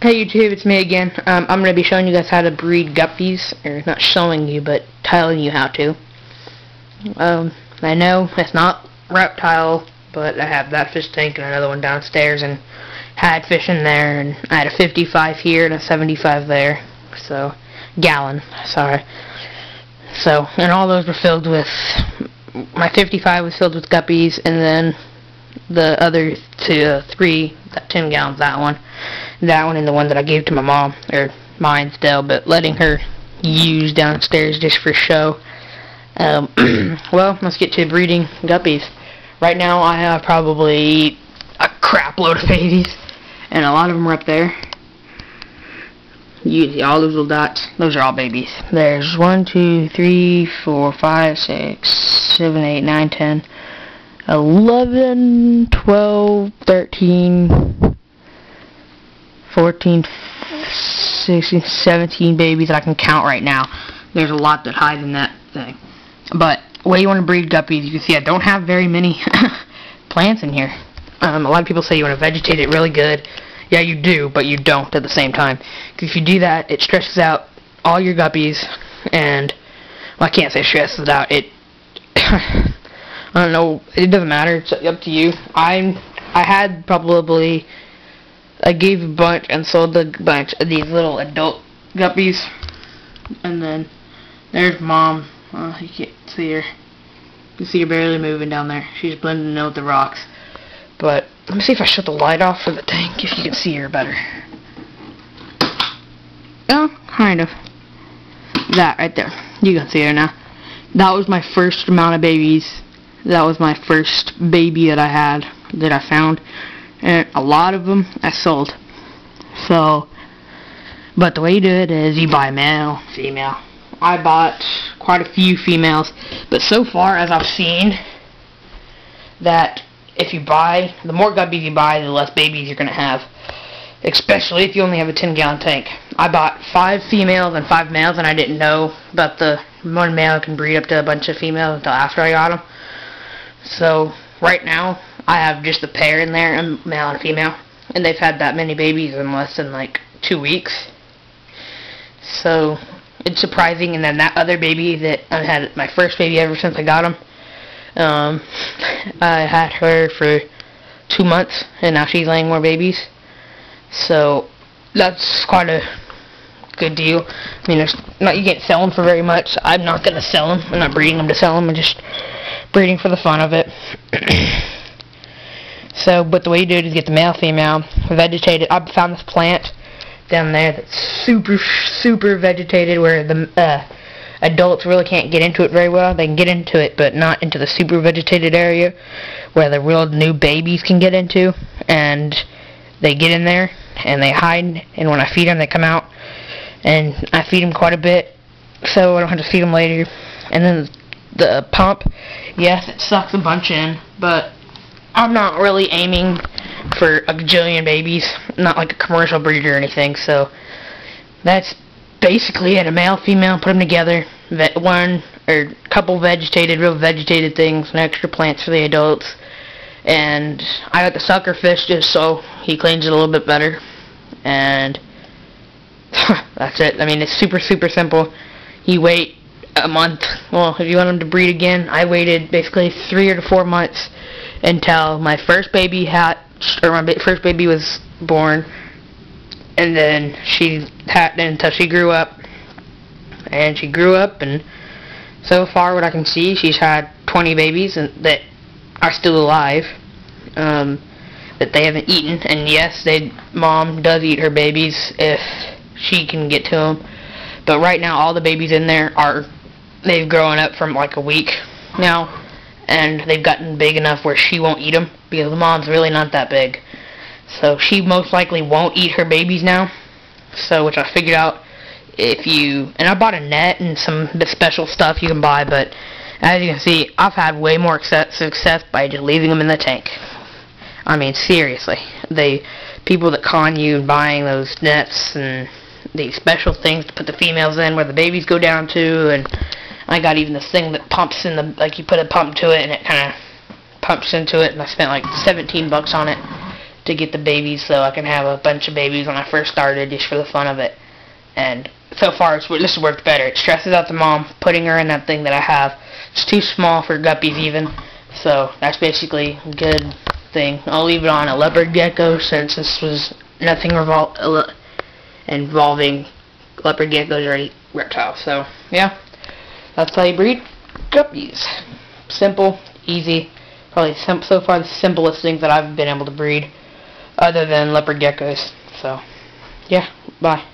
Hey YouTube, it's me again. I'm going to be showing you guys how to breed guppies, or not showing you, but telling you how to. I know it's not reptile, but I have that fish tank and another one downstairs, and had fish in there, and I had a 55 here and a 75 there, so, gallon, sorry. So, and all those were filled with, my 55 was filled with guppies, and then the other three, 10 gallons, that one and the one that I gave to my mom, or mine still, but letting her use downstairs just for show. Well, let's get to breeding guppies. Right now I have probably a crap load of babies, and a lot of them are up there. You see all those little dots? Those are all babies. There's 1, 2, 3, 4, 5, 6, 7, 8, 9, 10, 11, 12, 13, 14, 16, 17 babies that I can count right now. There's a lot that hide in that thing. But the way you want to breed guppies, you can see I don't have very many plants in here. A lot of people say you want to vegetate it really good. Yeah, you do, but you don't at the same time. Because if you do that, it stresses out all your guppies, and, well, I can't say stresses it out. It, I don't know, it doesn't matter. It's up to you. I gave a bunch and sold a bunch of these little adult guppies. And then there's Mom. You can't see her. You can see her barely moving down there. She's blending in with the rocks. But let me see if I shut the light off for the tank, if you can see her better. Oh, kind of. That right there. You can see her now. That was my first amount of babies. That was my first baby that I had, that I found. And a lot of them I sold. So, but the way you do it is you buy male, female. I bought quite a few females, but so far as I've seen, that if you buy, the more guppies you buy, the less babies you're going to have. Especially if you only have a 10-gallon tank. I bought 5 females and 5 males, and I didn't know about the one male can breed up to a bunch of females until after I got them. So, right now, I have just a pair in there, a male and a female, and they've had that many babies in less than like 2 weeks. So it's surprising. And then that other baby that I had, my first baby ever since I got him, I had her for 2 months, and now she's laying more babies. So that's quite a good deal. I mean, you can't sell them for very much. I'm not gonna sell them. I'm not breeding them to sell them. I'm just breeding for the fun of it. So, but the way you do it is get the male, female, vegetated. I found this plant down there that's super vegetated, where the adults really can't get into it very well. They can get into it, but not into the super vegetated area where the real new babies can get into. And they get in there and they hide, and when I feed them, they come out. And I feed them quite a bit, so I don't have to feed them later. And then the pump, yes, it sucks a bunch in, but I'm not really aiming for a gajillion babies, not like a commercial breeder or anything. So that's basically it. A male, female, put them together, one or couple real vegetated things, and extra plants for the adults. And I got the sucker fish just so he cleans it a little bit better. And that's it. I mean, it's super simple. You wait a month. Well, if you want them to breed again, I waited basically 3 or 4 months until my first baby hatched, or my first baby was born, and then until she grew up. And she grew up, and so far what I can see, she's had 20 babies that are still alive, that they haven't eaten. And yes, Mom does eat her babies if she can get to them. But right now, all the babies in there they've grown up from like a week now, and they've gotten big enough where she won't eat them, because the mom's really not that big. So she most likely won't eat her babies now. So, which I figured out, and I bought a net and some of the special stuff you can buy, but as you can see, I've had way more success by just leaving them in the tank. I mean, seriously. People that con you and buying those nets and these special things to put the females in where the babies go down to, and I got even this thing that pumps in like you put a pump to it and it kind of pumps into it, and I spent like $17 on it. to get the babies so I can have a bunch of babies when I first started, just for the fun of it. And so far, this has worked better. It stresses out the mom, putting her in that thing that I have. It's too small for guppies even, so that's basically a good thing. I'll leave it on a leopard gecko since this was nothing involving leopard geckos or reptiles. So yeah, that's how you breed guppies. Simple, easy, probably so far the simplest things that I've been able to breed, other than leopard geckos. So yeah, bye.